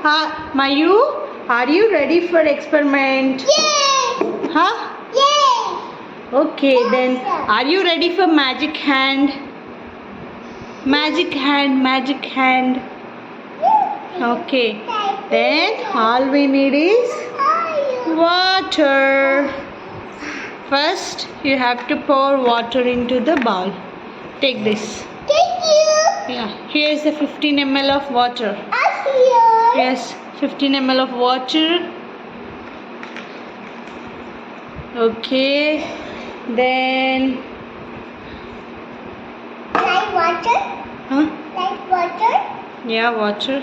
Mayu, are you ready for experiment? Yes. Huh? Yes. Okay, then are you ready for magic hand? Magic hand, magic hand. Okay, then all we need is water. First, you have to pour water into the bowl. Take this. Thank you. Yeah, here is the 15 ml of water. Here. Yes, 15 ml of water. Okay, then. Like water? Huh? Like water? Yeah, water.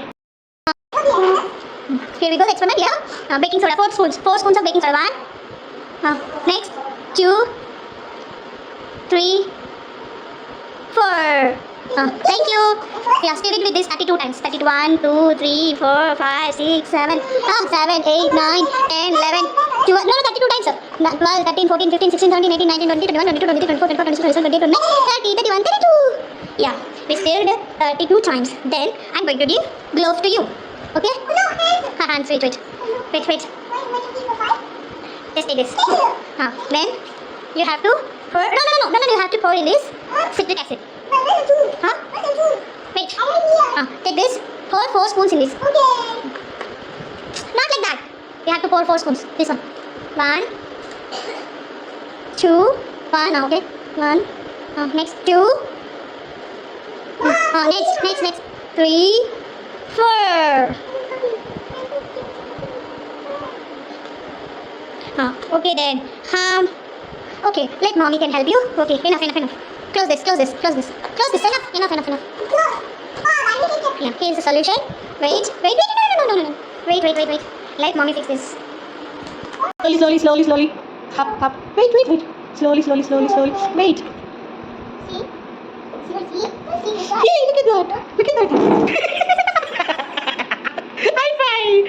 Here we go, the experiment here. Baking soda, 4 spoons. 4 spoons of baking soda. 1. Next, 2, 3, 4. Thank you. Yeah, stir it with this 32 times. 31, 2, 3, 4, 5, 6, 7, 7, 8, 9, 10, 11, 12. No, 32 times, sir. 12, 13, 14, 15, 16, 17, 18, 19, 20, 21, 22, 23, 24, 25, 26, 27, 28, 29, 30, 31, 32. Yeah, we stirred 32 times. Then, I'm going to give gloves to you. Okay? No, hands. Hands, wait. Wait. Just take this. Then you have to pour. No. You have to pour in this citric acid. Huh? Wait. Take this. Pour 4 spoons in this. Okay. Not like that. You have to pour 4 spoons. This one. 1, 2, 1. Okay. 1. Next 2. Next 3, 4. Okay then. Okay, let mommy can help you. Okay, enough. Close this. Enough. Yeah, here's the solution. Wait. No. Wait. Let mommy fix this. Slowly. Hop. Wait. Slowly. Wait. See? Hey, look at that.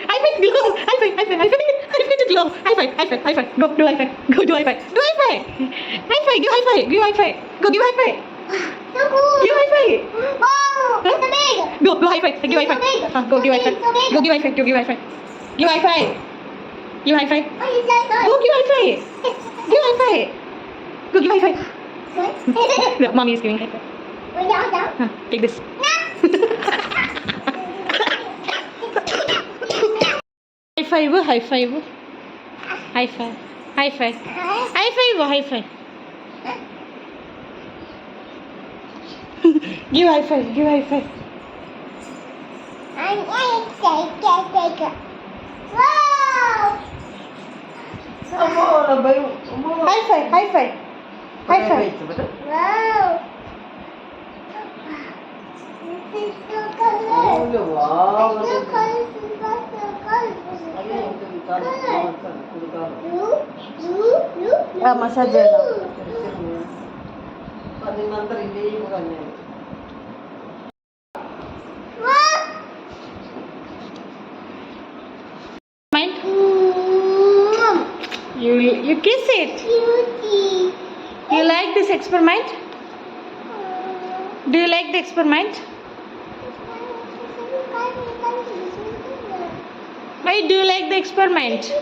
High five glow. High five glow. High five. Go do high five. Do high five. Give high five. Go give high five. So cool. Give high five. Wow, it's so big. Go high five. Give high five. Go give high five. Go give high five. Give high five. Give high five. Give high five. Oh, it's like Go give high five. Give high five. Go give high five. good. Look, mommy is giving high five. Wait, down. Take this. High five. Give high five. I'm take it. Wow. High five. Wow. This is so color. Wow. So colorful. Blue. Massage Mind? You kiss it. Cutie. You like this experiment? Do you like the experiment? Why do you like the experiment?